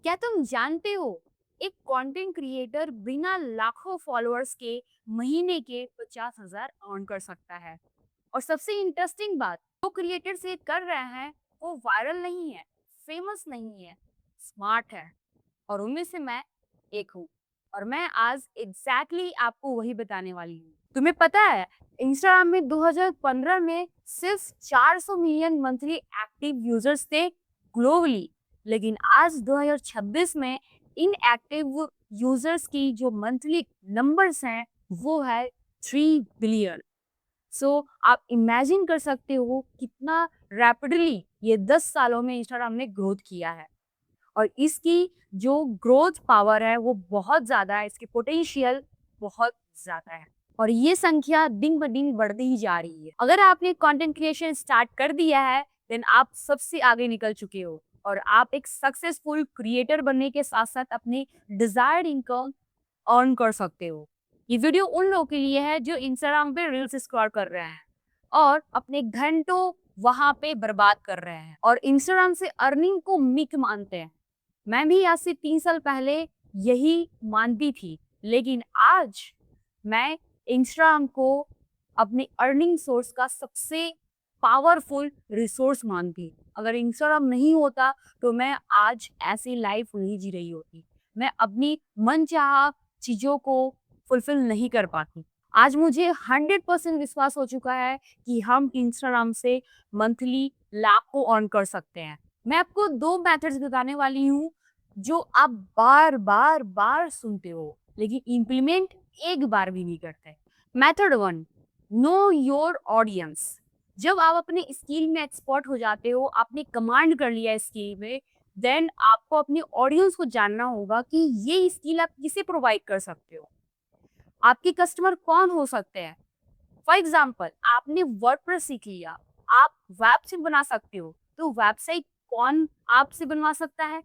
क्या तुम जानते हो एक कंटेंट क्रिएटर बिना लाखों फॉलोअर्स के महीने के 50,000 अर्न कर सकता है। और सबसे इंटरेस्टिंग बात, जो क्रिएटर्स ये कर रहे हैं वो वायरल नहीं है, फेमस नहीं है, स्मार्ट है। और उनमें से मैं एक हूँ। और मैं आज आपको वही बताने वाली हूँ। तुम्हें पता है, इंस्टाग्राम में 2015 में सिर्फ 400 मिलियन मंथली एक्टिव यूजर्स थे ग्लोबली। लेकिन आज 2026 में इन एक्टिव यूजर्स की जो मंथली नंबर्स हैं वो है 3 बिलियन। आप इमेजिन कर सकते हो कितना रैपिडली ये 10 सालों में इंस्टाग्राम ने ग्रोथ किया है। और इसकी जो ग्रोथ पावर है वो बहुत ज़्यादा है, इसकी पोटेंशियल बहुत ज़्यादा है। और ये संख्या दिन ब दिन बढ़ती ही जा रही है। अगर आपने कंटेंट क्रिएशन स्टार्ट कर दिया है, देन आप सबसे आगे निकल चुके हो और आप एक सक्सेसफुल क्रिएटर बनने के साथ-साथ अपनी डिज़ायर्ड इनकम अर्न कर सकते हो। ये वीडियो उन लोगों के लिए है जो इंस्टाग्राम पे रील्स स्क्रॉल कर रहे हैं और अपने घंटों वहाँ पे बर्बाद कर रहे हैं और इंस्टाग्राम से अर्निंग को मिक मानते हैं। मैं भी आज से 3 साल पहले यही मानती थी, लेकिन आज मैं इंस्टाग्राम को अपनी अर्निंग सोर्स का सबसे पावरफुल रिसोर्स मानती। अगर इंस्टाग्राम नहीं होता तो मैं आज ऐसी लाइफ नहीं जी रही होती। मैं अपनी मनचाहा चीज़ों को फुलफिल नहीं कर पाती। आज मुझे 100% विश्वास हो चुका है कि हम इंस्टाग्राम से मंथली लाखों अर्न कर सकते हैं। मैं आपको 2 मेथड्स बताने वाली हूँ, जो आप बार सुनते हो, लेकिन इम्प्लीमेंट एक बार भी नहीं करते। Method 1, know your audience. जब आप अपने स्किल में एक्सपर्ट हो जाते हो, आपने कमांड कर लिया स्किल में, देन आपको अपने ऑडियंस को जानना होगा कि ये स्किल आप किसे प्रोवाइड कर सकते हो। आपके कस्टमर कौन हो सकते हैं? फॉर एग्जाम्पल, आपने वर्डप्रेस सीख लिया, आप वेबसाइट बना सकते हो, तो वेबसाइट कौन आपसे बनवा सकता है?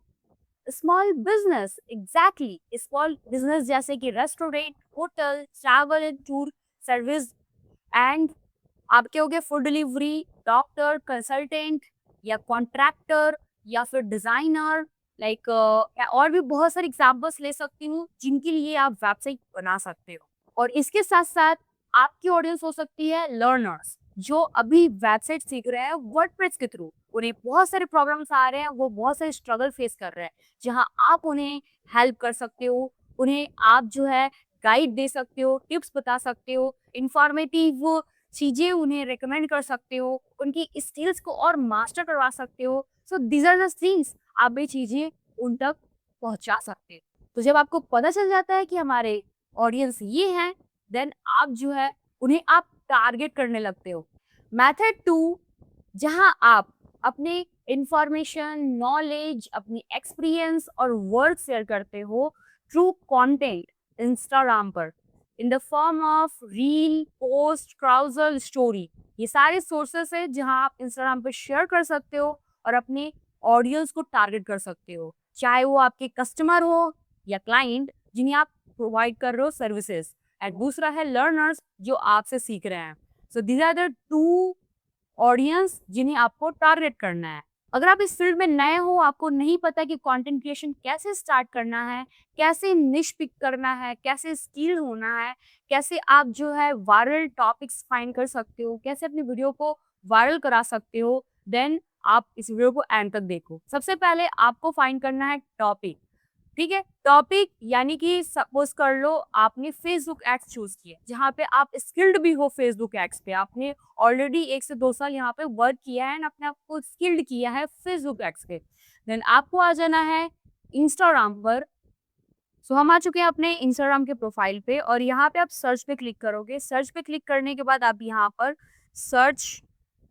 Small business, exactly small business जैसे कि restaurant, hotel, travel and tour service and आपके हो गए फूड डिलीवरी, डॉक्टर, कंसल्टेंट या कॉन्ट्रैक्टर या फिर डिजाइनर। और भी बहुत सारे एग्जाम्पल्स ले सकती हूँ जिनके लिए आप वेबसाइट बना सकते हो। और इसके साथ साथ आपकी ऑडियंस हो सकती है लर्नर्स, जो अभी वेबसाइट सीख रहे हैं वर्डप्रेस के थ्रू। उन्हें बहुत सारे प्रॉब्लम्स आ रहे हैं, वो बहुत सारे स्ट्रगल फेस कर रहे हैं, जहां आप उन्हें हेल्प कर सकते हो। उन्हें आप जो है गाइड दे सकते हो, टिप्स बता सकते हो, इंफॉर्मेटिव चीज़ें उन्हें रिकमेंड कर सकते हो, उनकी स्किल्स को और मास्टर करवा सकते हो। सो दीज़ आर द थिंग्स, आप ये चीज़ें उन तक पहुँचा सकते हो। तो जब आपको पता चल जाता है कि हमारे ऑडियंस ये हैं, देन आप जो है उन्हें आप टारगेट करने लगते हो। मेथड 2, जहाँ आप अपने इंफॉर्मेशन, नॉलेज, अपनी एक्सपीरियंस और वर्क शेयर करते हो थ्रू कंटेंट इंस्टाग्राम पर in the form of reel, post, carousel, story. ये सारे सोर्सेस है जहाँ आप इंस्टाग्राम पर शेयर कर सकते हो और अपने ऑडियंस को टारगेट कर सकते हो, चाहे वो आपके कस्टमर हो या क्लाइंट जिन्हें आप प्रोवाइड कर रहे हो सर्विसेज। एंड दूसरा है लर्नर्स, जो आपसे सीख रहे हैं। So these are the two audience जिन्हें आपको टारगेट करना है। अगर आप इस फील्ड में नए हो, आपको नहीं पता कि कंटेंट क्रिएशन कैसे स्टार्ट करना है, कैसे निश पिक करना है, कैसे स्किल होना है, कैसे आप जो है वायरल टॉपिक्स फाइंड कर सकते हो, कैसे अपनी वीडियो को वायरल करा सकते हो, देन आप इस वीडियो को एंड तक देखो। सबसे पहले आपको फाइंड करना है टॉपिक। ठीक है, टॉपिक यानी कि सपोज कर लो आपने फेसबुक एड्स चूज किए, जहाँ पे आप स्किल्ड भी हो फेसबुक एड्स पे, आपने ऑलरेडी 1 से 2 साल यहाँ पे वर्क किया है, अपने आप को स्किल्ड किया है फेसबुक एड्स पे। देन आपको आ जाना है इंस्टाग्राम पर। सो हम आ चुके हैं अपने इंस्टाग्राम के प्रोफाइल पे और यहाँ पे आप सर्च पे क्लिक करोगे। सर्च पे क्लिक करने के बाद आप यहाँ पर सर्च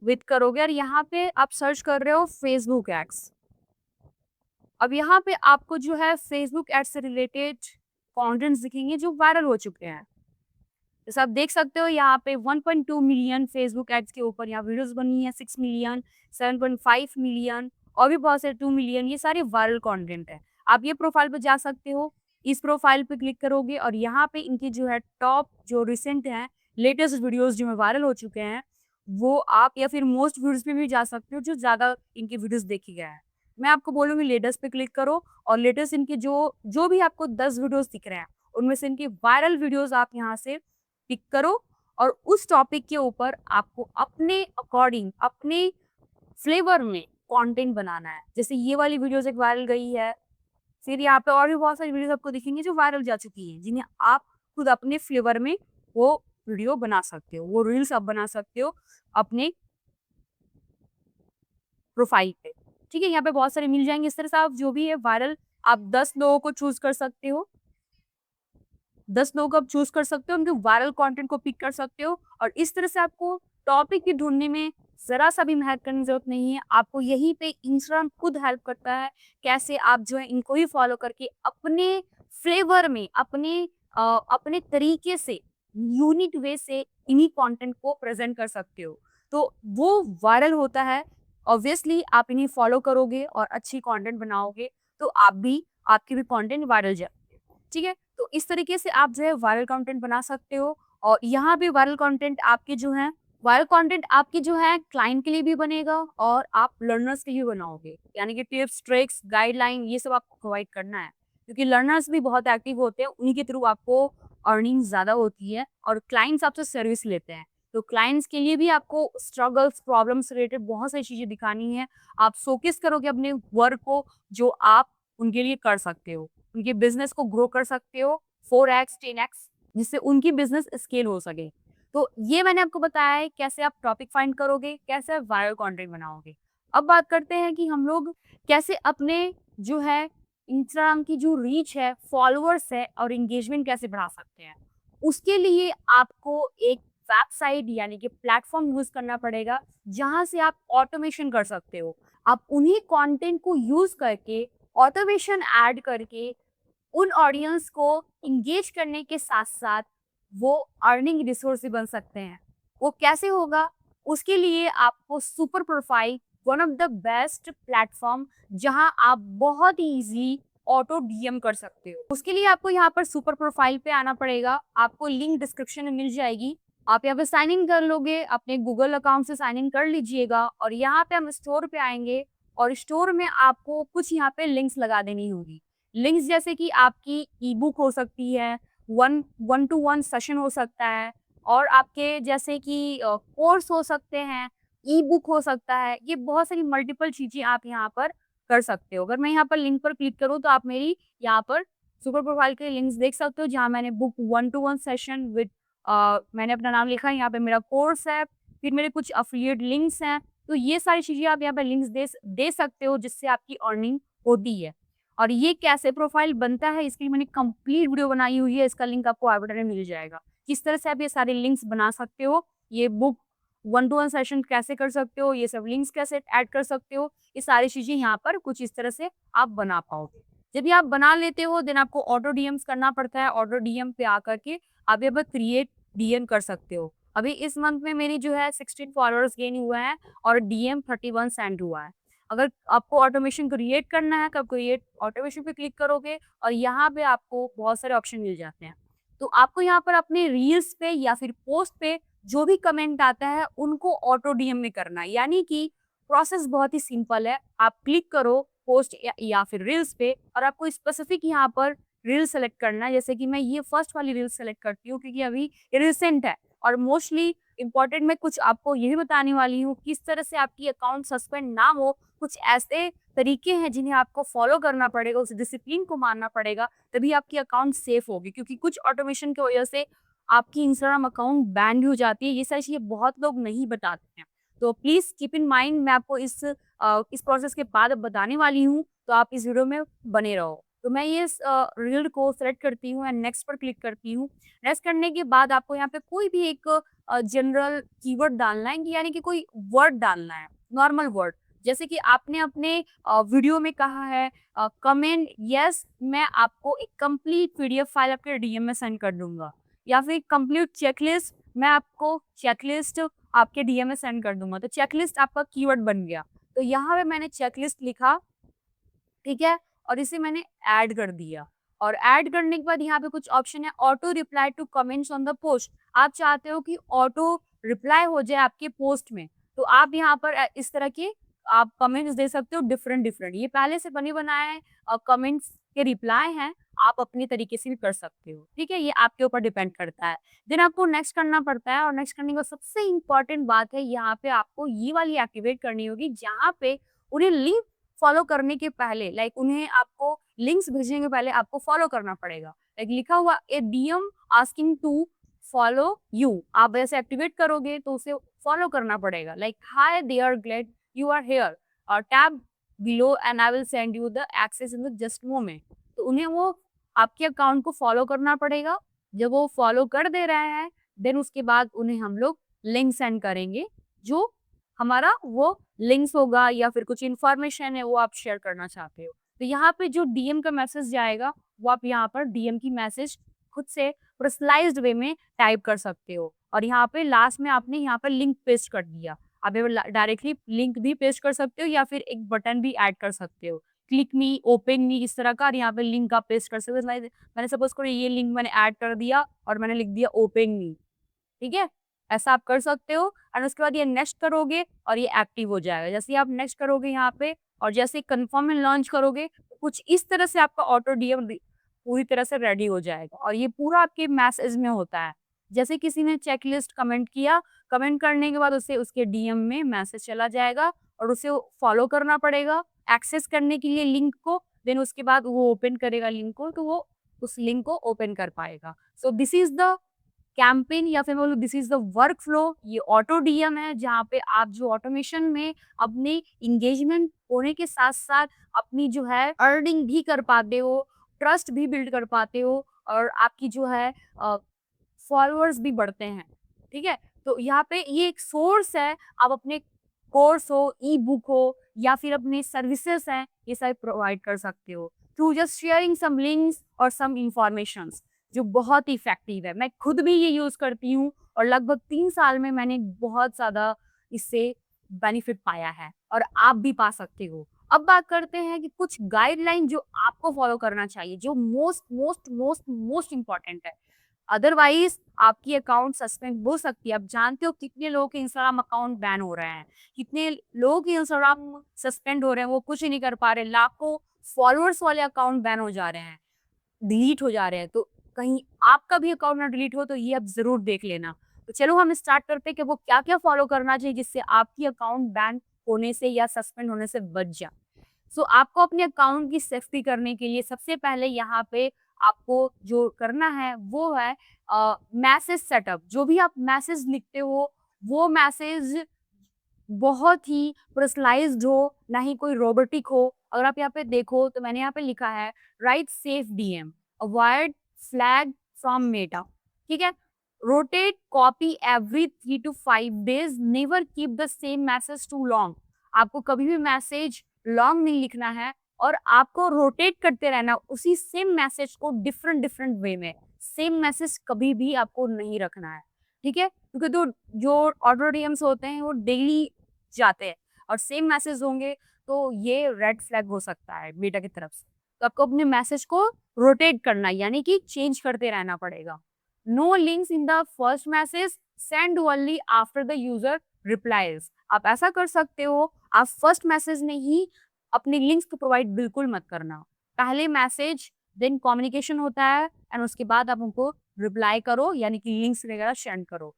विद करोगे और यहाँ पे आप सर्च कर रहे हो फेसबुक एड्स। अब यहाँ पे आपको जो है फेसबुक एड से रिलेटेड कंटेंट्स दिखेंगे जो वायरल हो चुके हैं। जैसे आप देख सकते हो यहाँ पे 1.2 मिलियन फेसबुक एड्स के ऊपर यहाँ वीडियोस बनी है, 6 मिलियन, 7.5 मिलियन और भी बहुत सारे 2 मिलियन, ये सारे वायरल कंटेंट है। आप ये प्रोफाइल पे जा सकते हो, इस प्रोफाइल पे क्लिक करोगे और यहाँ पे इनकी जो है टॉप जो रिसेंट है लेटेस्ट वीडियोस जो वायरल हो चुके हैं वो आप या फिर मोस्ट व्यूज पे भी जा सकते हो, जो ज्यादा इनके वीडियोस देखी गए हैं। मैं आपको बोलूँगी लेटेस्ट पे क्लिक करो और लेटेस्ट इनके जो जो भी आपको 10 वीडियोज़ दिख रहे हैं, उनमें से इनकी वायरल वीडियोज़ आप यहाँ से पिक करो और उस टॉपिक के ऊपर आपको अपने अकॉर्डिंग, अपने फ्लेवर में कंटेंट बनाना है। जैसे ये वाली वीडियोज़ एक वायरल गई है, फिर यहाँ पे और भी बहुत सारी वीडियोज़ आपको दिखेंगी जो वायरल जा चुकी हैं, जिन्हें आप खुद अपने फ्लेवर में वो वीडियो बना सकते हो, वो रील्स आप बना सकते हो अपने प्रोफाइल पे। ठीक है? यहाँ पे बहुत सारे मिल जाएँगे, इस तरह से आप जो भी है वायरल आप 10 लोगों को चूज़ कर सकते हो। 10 लोगों को आप चूज़ कर सकते हो, उनके वायरल कंटेंट को पिक कर सकते हो और इस तरह से आपको टॉपिक भी ढूँढने में ज़रा-सा भी मेहनत करने की ज़रूरत नहीं है। आपको यहीं पे इंस्टाग्राम खुद हेल्प करता है, कैसे आप जो है इनको ही फॉलो करके अपने फ्लेवर में, अपने तरीके से, यूनिक वे से इन्हीं कंटेंट को प्रेज़ेंट कर सकते हो। तो वो वायरल होता है, ऑब्वियसली आप इन्हें फॉलो करोगे और अच्छी कंटेंट बनाओगे, तो आपके भी कंटेंट वायरल जाएँगे। ठीक है? तो इस तरीके से आप जो है वायरल कंटेंट बना सकते हो और यहाँ भी वायरल कंटेंट आपके जो है क्लाइंट के लिए भी बनेगा और आप लर्नर्स के लिए बनाओगे। यानी कि टिप्स, ट्रिक्स, गाइडलाइन ये सब आपको प्रोवाइड करना है। क्योंकि लर्नर्स भी बहुत एक्टिव होते हैं, उन्हीं के थ्रू आपको अर्निंग ज़्यादा होती है और क्लाइंट्स आपसे सर्विस लेते हैं। तो क्लाइंट्स के लिए भी आपको स्ट्रगल्स, प्रॉब्लम्स रिलेटेड बहुत सारी चीज़ें दिखानी है। आप शोकेस करोगे अपने वर्क को जो आप उनके लिए कर सकते हो। उनके बिज़नेस को ग्रो कर सकते हो 4x 10x जिससे उनकी बिज़नेस स्केल हो सके। तो ये मैंने आपको बताया है कैसे आप टॉपिक फाइंड करोगे, कैसे आप वायरल कंटेंट बनाओगे। अब बात करते हैं कि हम लोग कैसे अपने जो है इंस्टाग्राम की जो रीच है, फॉलोअर्स है और एंगेजमेंट कैसे बढ़ा सकते हैं। उसके लिए आपको एक वेबसाइट यानी कि प्लेटफ़ॉर्म यूज़ करना पड़ेगा, जहाँ से आप ऑटोमेशन कर सकते हो। आप उन्हीं कंटेंट को यूज़ करके ऑटोमेशन ऐड करके उन ऑडियंस को एंगेज करने के साथ-साथ वो अर्निंग रिसोर्स भी बन सकते हैं। वो कैसे होगा? उसके लिए आपको super profile one of the best platform जहाँ आप बहुत ही ईज़िली ऑटो डीएम कर सकते हो। उसके लिए आपको यहाँ पर सुपर प्रोफाइल पे आना पड़ेगा। आपको लिंक डिस्क्रिप्शन में मिल जाएगी। आप यहाँ पे साइन इन कर लोगे, अपने गूगल अकाउंट से साइन इन कर लीजिएगा और यहाँ पे हम स्टोर पे आएँगे और स्टोर में आपको कुछ यहाँ पे लिंक्स लगा देनी होगी। लिंक्स जैसे कि आपकी ई-बुक हो सकती है, वन टू वन सेशन हो सकता है और आपके जैसे कि कोर्स हो सकते हैं, ई-बुक हो सकता है, ये बहुत सारी मल्टीपल चीज़ें आप यहाँ पर कर सकते हो। अगर मैं यहाँ पर लिंक पर क्लिक करूँ तो आप मेरी यहाँ पर सुपर प्रोफाइल के लिंक्स देख सकते हो जहाँ मैंने book one two one session with मैंने अपना नाम लिखा है, यहाँ पे मेरा कोर्स है, फिर मेरे कुछ एफिलिएट लिंक्स हैं, तो ये सारी चीज़ें आप यहाँ पे लिंक्स दे सकते हो जिससे आपकी अर्निंग होती है। और ये कैसे प्रोफाइल बनता है इसकी मैंने कंप्लीट वीडियो बनाई हुई है, इसका लिंक आपको आई बटन में मिल जाएगा। किस तरह से आप ये सारे लिंक्स बना सकते हो, ये book one two one session कैसे कर सकते हो, ये सब लिंक्स कैसे ऐड कर सकते हो, ये सारी चीज़ें यहाँ पर कुछ इस तरह से आप बना पाओगे। जब ये आप बना लेते हो देन आपको ऑटो डीएम्स करना पड़ता है, ऑटो डीएम पे आकर के आप यहाँ पर क्रिएट डीएम कर सकते हो। अभी इस मंथ में मेरी जो है 16 फॉलोअर्स गेन हुआ है और डीएम 31 सेंड हुआ है। अगर आपको ऑटोमेशन क्रिएट करना है, तो आप क्रिएट ऑटोमेशन पे क्लिक करोगे और यहाँ पे आपको बहुत सारे ऑप्शन मिल जाते हैं। तो आपको यहाँ पर अपने रील्स पे या फिर पोस्ट पे जो भी कमेंट आता है, उनको ऑटो डीएम में करना है। यानी कि प्रोसेस बहुत ही सिंपल है। आप क्लिक करो पोस्ट या फिर रील्स पे और आपको स्पेसिफिक यहाँ पर रील सेलेक्ट करना है। जैसे कि मैं ये फर्स्ट वाली रील सेलेक्ट करती हूँ क्योंकि अभी ये रिसेंट है और मोस्टली इम्पोर्टेंट मैं कुछ आपको ये भी बताने वाली हूँ, किस तरह से आपकी अकाउंट सस्पेंड ना हो। कुछ ऐसे तरीके हैं जिन्हें आपको फॉलो करना पड़ेगा, उस डिसिप्लिन को मानना पड़ेगा, तभी आपकी अकाउंट सेफ होगी। क्योंकि कुछ ऑटोमेशन की वजह से आपकी इंस्टाग्राम अकाउंट बैन भी हो जाती है। ये सारी चीज़ें बहुत लोग नहीं बताते हैं। तो प्लीज़ कीप इन माइंड मैं आपको इस प्रोसेस के बाद अब बताने वाली हूँ, तो आप इस वीडियो में बने रहो। तो मैं ये रील को सेलेक्ट करती हूँ एंड नेक्स्ट पर क्लिक करती हूँ। नेक्स्ट करने के बाद आपको यहाँ पे कोई भी एक जनरल कीवर्ड डालना है, यानी कि कोई वर्ड डालना है, नॉर्मल वर्ड। जैसे कि आपने अपने वीडियो में कहा है कमेंट यस मैं आपको एक कंप्लीट पीडीएफ फाइल आपके डीएम में सेंड कर दूंगा या फिर कंप्लीट चेकलिस्ट मैं आपको चेकलिस्ट आपके डीएम में सेंड कर दूंगा। तो चेकलिस्ट आपका कीवर्ड बन गया। तो यहाँ पे मैंने चेकलिस्ट लिखा, ठीक है, और इसे मैंने ऐड कर दिया और ऐड करने के बाद यहाँ पे कुछ ऑप्शन है auto reply to comments on the post. आप चाहते हो कि ऑटो रिप्लाई हो जाए आपके पोस्ट में, तो आप यहाँ पर इस तरह के आप कमेंट्स दे सकते हो डिफरेंट डिफरेंट। ये पहले से बने बनाए हैं कमेंट्स के रिप्लाई हैं, आप अपने तरीके से भी कर सकते हो, ठीक है? ये आपके ऊपर डिपेंड करता है। देन आपको नेक्स्ट करना पड़ता है और नेक्स्ट करने का सबसे इम्पोर्टेंट बात है, यहाँ पे आपको ये वाली एक्टिवेट करनी होगी, जहाँ पे उन्हें लिंक फॉलो करने के पहले, लाइक उन्हें आपको लिंक्स भेजने के पहले आपको फॉलो करना पड़ेगा। लाइक लिखा हुआ a DM asking to follow you, आप ऐसे एक्टिवेट करोगे तो उसे फॉलो करना पड़ेगा। Like hi there glad you are here और tap below and I will send you the access in the just moment. तो उन्हें वो आपके अकाउंट को फॉलो करना पड़ेगा। जब वो फॉलो कर दे रहे हैं, देन उसके बाद उन्हें हम लोग लिंक सेंड करेंगे, जो हमारा वो लिंक्स होगा या फिर कुछ इन्फॉर्मेशन है वो आप शेयर करना चाहते हो। तो यहाँ पे जो डीएम का मैसेज जाएगा, वो आप यहाँ पर डीएम की मैसेज खुद से पर्सनलाइज्ड वे में टाइप कर सकते हो और यहाँ पे लास्ट में आपने यहाँ पर लिंक पेस्ट कर दिया। आप डायरेक्टली लिंक भी पेस्ट कर सकते हो या फिर एक बटन भी ऐड कर सकते हो, क्लिक मी, ओपन मी, इस तरह का। और यहाँ पे लिंक आप पेस्ट कर सकते हो। मैंने सपोज करो ये लिंक मैंने ऐड कर दिया और मैंने लिख दिया ओपन मी, ठीक है? ऐसा आप कर सकते हो और उसके बाद ये नेक्स्ट करोगे और ये एक्टिव हो जाएगा। जैसे ही आप नेक्स्ट करोगे यहाँ पे और जैसे ही कन्फर्म में लॉन्च करोगे, कुछ इस तरह से आपका ऑटो डीएम पूरी तरह से रेडी हो जाएगा और ये पूरा आपके मैसेज में होता है। जैसे किसी ने चेकलिस्ट कमेंट किया, कमेंट करने के बाद उसे उसके डीएम में मैसेज चला जाएगा और उसे फॉलो करना पड़ेगा एक्सेस करने के लिए लिंक को। देन उसके बाद वो ओपन करेगा लिंक को, तो वो उस लिंक को ओपन कर पाएगा। So this is the campaign या फिर बोलो this is the work flow. ये ऑटो डीएम है, जहाँ पे आप जो ऑटोमेशन में अपने इंगेजमेंट होने के साथ साथ अपनी जो है अर्निंग भी कर पाते हो, ट्रस्ट भी बिल्ड कर पाते हो और आपकी जो है फॉलोअर्स भी बढ़ते हैं, ठीक है? तो यहाँ पे ये एक सोर्स है, आप अपने कोर्स हो, ई बुक हो या फिर अपने सर्विसेज हैं, ये सारे प्रोवाइड कर सकते हो through just sharing some links और सम इंफॉर्मेशंस, जो बहुत ही इफेक्टिव है। मैं खुद भी ये यूज़ करती हूँ और लगभग 3 साल में मैंने बहुत ज़्यादा इससे बेनिफिट पाया है और आप भी पा सकते हो। अब बात करते हैं कि कुछ गाइडलाइन जो आपको फॉलो करना चाहिए, जो most most most most important है। अदरवाइज़ आपकी अकाउंट सस्पेंड हो सकती है। आप जानते हो कितने लोगों के इंस्टाग्राम अकाउंट बैन हो रहे हैं, कितने लोगों के इंस्टाग्राम सस्पेंड हो रहे हैं, वो कुछ ही नहीं कर पा रहे। लाखों फॉलोअर्स वाले अकाउंट बैन हो जा रहे हैं, डिलीट हो जा रहे हैं। तो कहीं आपका भी अकाउंट ना डिलीट हो, तो ये आप ज़रूर देख लेना। तो चलो हम स्टार्ट करते हैं कि वो क्या-क्या फॉलो करना चाहिए जिससे आपकी अकाउंट बैन होने से या सस्पेंड होने से बच जाए। सो आपको अपने अकाउंट की सेफ्टी करने के लिए सबसे पहले यहाँ पे आपको जो करना है वो है मैसेज सेटअप। जो भी आप मैसेज लिखते हो, वो मैसेज बहुत ही पर्सनलाइज्ड हो, ना ही कोई रोबोटिक हो। अगर आप यहाँ पे देखो तो मैंने यहाँ पे लिखा है write safe DM, avoid flag from Meta, ठीक है? Rotate copy every 3 to 5 days, never keep the same message too long. आपको कभी भी मैसेज लॉन्ग नहीं लिखना है और आपको रोटेट करते रहना उसी सेम मैसेज को डिफरेंट डिफरेंट वे में। सेम मैसेज कभी भी आपको नहीं रखना है, ठीक है? क्योंकि जो ऑटो डीएम्स होते हैं वो डेली जाते हैं और सेम मैसेज होंगे, तो ये रेड फ्लैग हो सकता है मेटा की तरफ से। तो आपको अपने मैसेज को रोटेट करना यानी कि चेंज करते रहना पड़ेगा। No links in the first message, send only after the user replies. आप ऐसा कर सकते हो, आप फर्स्ट मैसेज में ही अपनी लिंक्स को प्रोवाइड बिल्कुल मत करना। पहले मैसेज देन कम्युनिकेशन होता है एंड उसके बाद आप उनको रिप्लाई करो यानी कि लिंक्स वगैरह सेंड करो।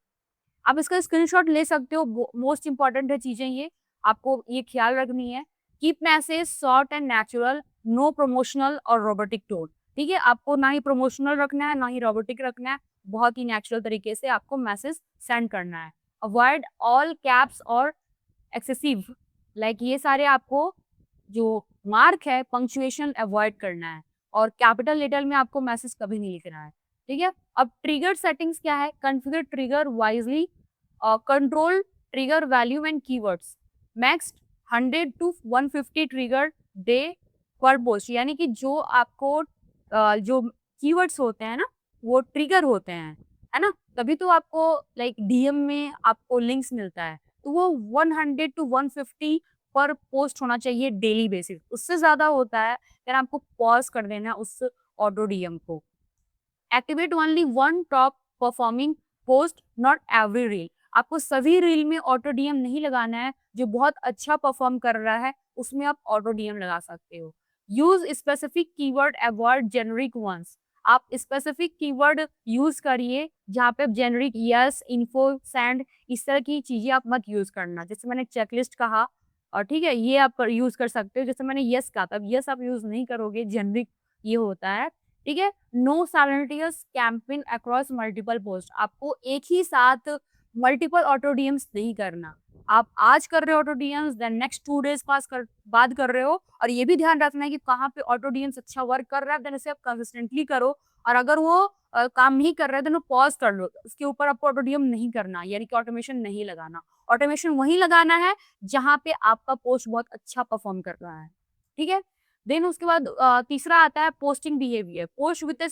आप इसका स्क्रीनशॉट ले सकते हो। मोस्ट इंपॉर्टेंट है चीजें ये, आपको ये ख्याल रखनी है। Keep message short and natural, no promotional और रोबोटिक टोन, ठीक है? आपको ना ही प्रमोशनल रखना है ना ही रोबोटिक रखना है, बहुत ही नेचुरल तरीके से आपको मैसेज सेंड करना है। अवॉइड ऑल कैप्स और एक्सेसिव, लाइक ये सारे आपको जो मार्क है पंक्चुएशन अवॉइड करना है और कैपिटल लेटर में आपको मैसेज कभी नहीं लिखना है, ठीक है? अब ट्रिगर सेटिंग्स क्या है? Configure trigger wisely, control trigger value and keywords, max 100 to 150 trigger day पर पोस्ट, यानी कि जो आपको जो कीवर्ड्स होते हैं ना वो ट्रिगर होते हैं, है ना? तभी तो आपको लाइक डीएम में आपको लिंक्स मिलता है। तो वो 100 to 150 पर पोस्ट होना चाहिए डेली बेसिस। उससे ज़्यादा होता है फिर आपको पॉज़ कर देना है उस ऑटो डीएम को। Activate only one top performing post, not every reel. आपको सभी रील में ऑटो डीएम नहीं लगाना है, जो बहुत अच्छा परफॉर्म कर रहा है, उसमें आप ऑटो डीएम लगा सकते हो। Use specific keyword, avoid generic ones. आप स्पेसिफिक कीवर्ड यूज़ करिए, जहाँ पे आप जेनेरिक यस, इन्फो, सेंड इस तरह की चीज़ें आप मत यूज़ करना। जैसे मैंने चेकलिस्ट कहा और ठीक है, ये आप यूज़ कर सकते हो। जैसे मैंने यस कहा था, अब यस आप यूज़ नहीं करोगे, जेनेरिक ये होता है, ठीक है? No simultaneous campaign across multiple post. आपको एक ही साथ मल्टीपल ऑटो डीएम्स नहीं करना। आप आज कर रहे हो auto DMs, then next 2 days बाद कर रहे हो, और ये भी ध्यान रखना है कि कहाँ पे ऑटो डीएम्स अच्छा वर्क कर रहा है, देन इसे आप कंसिस्टेंटली करो। और अगर वो काम नहीं कर रहा है, देन वो पॉज़ कर लो। उसके ऊपर आपको ऑटो डीएम नहीं करना, यानी कि ऑटोमेशन नहीं लगाना। ऑटोमेशन वहीं लगाना है जहाँ पे आपका पोस्ट बहुत अच्छा परफॉर्म कर रहा है, ठीक है? देन उसके बाद तीसरा आता है posting behaviour. Post with a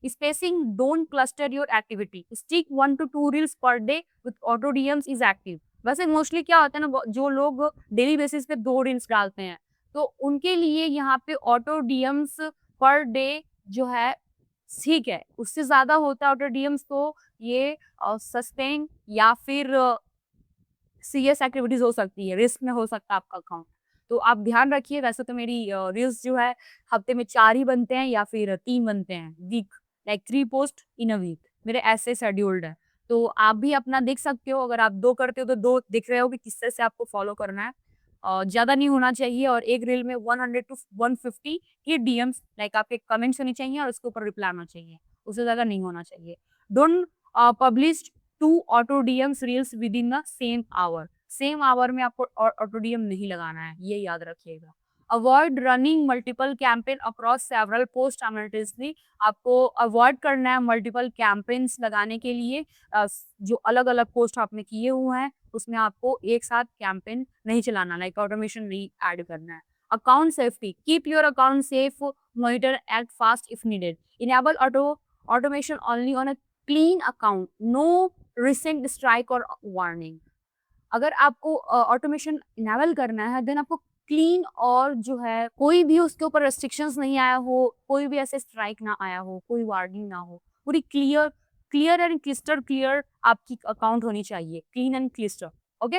spacing, don't cluster your activity. Stick 1 to 2 reels per day with auto DMs is active. वैसे मोस्टली क्या होता है ना, जो लोग डेली बेसिस पे 2 रील्स डालते हैं, तो उनके लिए यहाँ पे ऑटो डीएम्स पर डे जो है ठीक है। उससे ज़्यादा होता है ऑटो डीएम्स, तो ये सस्टेन या फिर सीरियस एक्टिविटीज़ हो सकती है, रिस्क में हो सकता है आपका अकाउंट। तो आप ध्यान रखिए। वैसे तो मेरी रील्स जो है हफ्ते में 4 ही बनते हैं या फिर 3 बनते हैं, week like 3 post in a week, मेरे ऐसे शेड्यूल्ड है। तो आप भी अपना देख सकते हो, अगर आप 2 करते हो तो 2 दिख रहे हो कि किस तरह से आपको फॉलो करना है। ज़्यादा नहीं होना चाहिए, और एक रील में 100 टू 150 ये डीएम्स लाइक आपके कमेंट्स होने चाहिए और उसके ऊपर रिप्लाई आना चाहिए, उससे ज़्यादा नहीं होना चाहिए। Don't publish 2 auto DMs reels within the same hour. Same hour में आपको ऑटो डीएम नहीं लगाना है, ये याद रखिएगा। Avoid running multiple campaign across several post simultaneously. आपको अवॉइड करना है मल्टीपल कैंपेन्स लगाने के लिए। जो अलग-अलग पोस्ट आपने किए हुए हैं, उसमें आपको एक साथ कैंपेन नहीं चलाना, लाइक ऑटोमेशन नहीं ऐड करना है। Account safety, keep your account safe, monitor, act fast if needed. Enable automation only on a clean account, no recent strike और वार्निंग। अगर आपको ऑटोमेशन इनेबल करना है, देन आपको क्लीन और जो है कोई भी उसके ऊपर रेस्ट्रिक्शंस नहीं आया हो, कोई भी ऐसे स्ट्राइक ना आया हो, कोई वार्निंग ना हो, पूरी clear clear and crystal clear आपकी अकाउंट होनी चाहिए, clean and clyster, okay?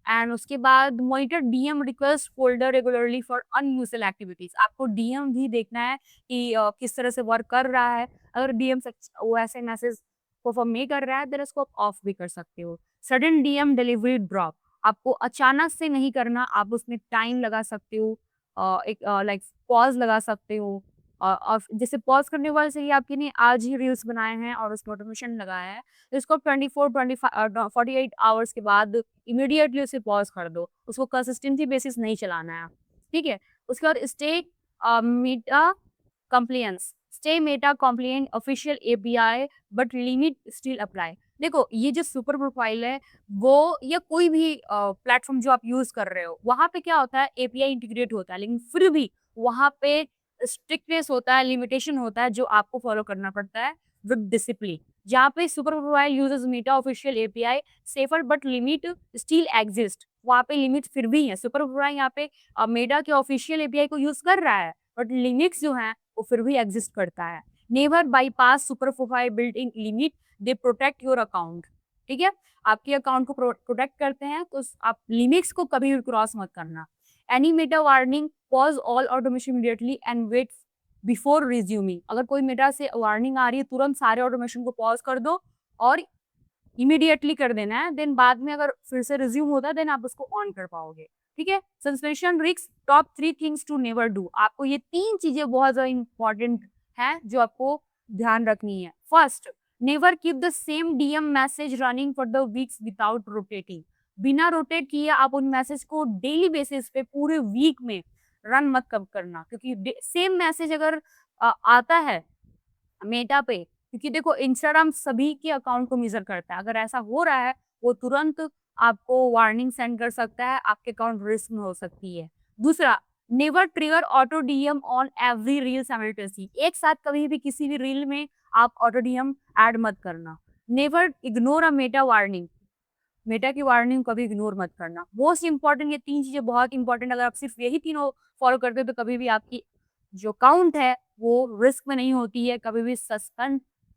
And उसके बाद monitor DM request folder regularly for unusual activities. आपको डीएम भी देखना है कि किस तरह से वर्क कर रहा है। अगर डीएम वो ऐसे मैसेज परफॉर्म नहीं कर रहा है, देन उसको आप ऑफ भी कर सकते हो। सडन डीएम डिलीवरी ड्रॉप, आपको अचानक से नहीं करना, आप उसमें टाइम लगा सकते हो, एक लाइक पॉज लगा सकते हो। और जैसे पॉज करने वाले से ही आपके ने आज ही रील्स बनाए हैं और उसमें ऑटोमेशन लगाया है, तो इसको 48 आवर्स के बाद इमीडिएटली उसे पॉज कर दो। उसको कंसिस्टेंसी बेसिस नहीं चलाना है, ठीक है? उसके बाद stay Meta compliance, stay Meta compliant official API but limit still apply. देखो, ये जो सुपर प्रोफाइल है, वो या कोई भी प्लेटफॉर्म जो आप यूज कर रहे हो, वहां पे क्या होता है, एपीआई इंटीग्रेट होता है, लेकिन फिर भी वहां पे स्ट्रिक्टनेस होता है, लिमिटेशन होता है, जो आपको फॉलो करना पड़ता है विद डिसिप्लिन। जहाँ पे super profile uses Meta official API safer but limit still exist, वहाँ पे लिमिट फिर भी है। सुपर प्रोफाइल यहाँ पे मेटा के ऑफिशियल एपीआई को यूज कर रहा है, बट लिमिट्स जो हैं वो फिर भी एग्जिस्ट करता है। Never bypass super profile built in limit, they protect your account, ठीक है? आपके अकाउंट को प्रोटेक्ट करते हैं, तो आप लिमिट्स को कभी भी क्रॉस मत करना। Any Meta warning, pause all automation immediately and wait before resuming. अगर कोई मेटा से वार्निंग आ रही है, तुरंत सारे ऑटोमेशन को पॉज कर दो और इमीडिएटली कर देना है। देन बाद में अगर फिर से रिज्यूम होता है, देन आप उसको ऑन कर पाओगे, ठीक है? Suspension risk, top 3 things to never do. आपको ये 3 चीजें बहुत ज्यादा इंपॉर्टेंट हैं जो आपको ध्यान रखनी है। First, never keep the same DM message running for the weeks without rotating. बिना रोटेट किए आप उन मैसेज को डेली बेसिस पे पूरे वीक में रन मत कब करना, क्योंकि सेम मैसेज अगर आता है मेटा पे, क्योंकि देखो इंस्टाग्राम सभी के अकाउंट को मेजर करता है। अगर ऐसा हो रहा है, वो तुरंत आपको वार्निंग सेंड कर सकता है, आपके अकाउंट रिस्क में हो सकती है। दूसरा, never trigger auto DM on every reel simultaneously. एक साथ कभी भी किसी भी रील में आप ऑटो डीएम ऐड मत करना। नेवर इग्नोर अ मेटा वार्निंग, मेटा की वार्निंग कभी इग्नोर मत करना। मोस्ट इंपॉर्टेंट ये 3 चीजें बहुत इंपॉर्टेंट, अगर आप सिर्फ यही तीनों फॉलो करते हो, तो कभी भी आपकी जो अकाउंट है वो रिस्क में नहीं होती है, कभी भी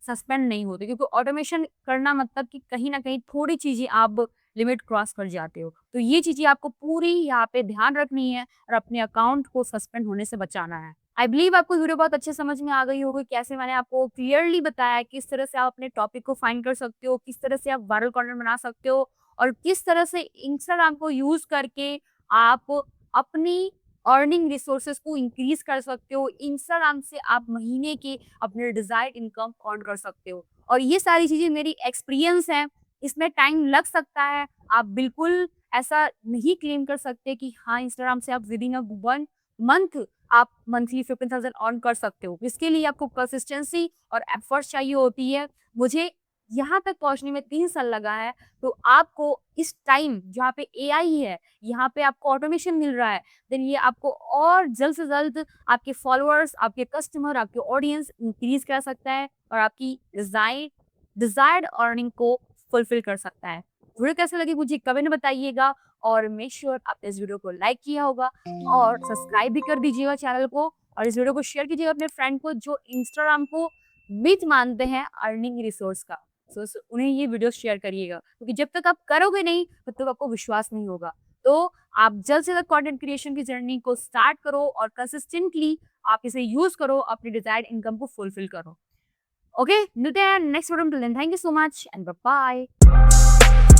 सस्पेंड नहीं होते, क्योंकि ऑटोमेशन करना मतलब कि कहीं न कहीं थोड़ी चीज़ें आप लिमिट क्रॉस कर जाते हो। तो ये चीज़ें आपको पूरी यहाँ पे ध्यान रखनी है और अपने अकाउंट को सस्पेंड होने से बचाना है। आई बिलीव आपको वीडियो बहुत अच्छे समझ में आ गई होगी, कैसे मैंने आपको क्लियरली बताया किस तरह से आप अपने टॉपिक को फाइंड कर सकते हो, किस तरह से आप वायरल कंटेंट बना सकते हो और किस तरह से इंस्टाग्राम को यूज़ करके आप अपनी अर्निंग रिसोर्सेज को इंक्रीज़ कर सकते हो। इंस्टाग्राम से आप महीने की अपने डिज़ायर्ड इनकम अर्न कर सकते हो। और ये सारी चीज़ें मेरी एक्सपीरियंस है, इसमें टाइम लग सकता है। आप बिल्कुल ऐसा नहीं क्लेम कर सकते कि हाँ, इंस्टाग्राम से आप विदिन अ 1 मंथ आप मंथली 15,000 अर्न कर सकते हो। इसके लिए आपको कंसिस्टेंसी और एफर्ट्स चाहिए होती है। मुझे यहाँ तक पहुँचने में 3 साल लगा है, तो आपको इस टाइम जहाँ पे एआई है, यहाँ पे आपको ऑटोमेशन मिल रहा है, देन ये आपको और जल्द से जल्द आपके फॉलोअर्स, आपके कस्टमर, आपके ऑडियंस इंक्रीज़ कर सकता है और आपकी डिज़ायर्ड अर्निंग को फुलफ़िल कर सकता है। वीडियो कैसे लगी मुझे कमेंट में बताइएगा और मेक श्योर आपने इस वीडियो को लाइक किया होगा और सब्सक्राइब भी कर दीजिएगा चैनल को और इस वीडियो को शेयर कीजिएगा अपने फ्रेंड को जो इंस्टाग्राम को मिथ मानते हैं अर्निंग रिसोर्स का। उन्हें ये वीडियो शेयर करिएगा, क्योंकि जब तक आप करोगे नहीं तब तक आपको विश्वास नहीं होगा। तो आप जल्द से जल्द कंटेंट क्रिएशन की जर्नी को स्टार्ट करो और कंसिस्टेंटली आप इसे यूज़ करो, अपनी डिज़ायर्ड इनकम को फुलफ़िल करो। ओके, मिलते हैं नेक्स्ट वीडियो में। Till then thank you so much and bye bye.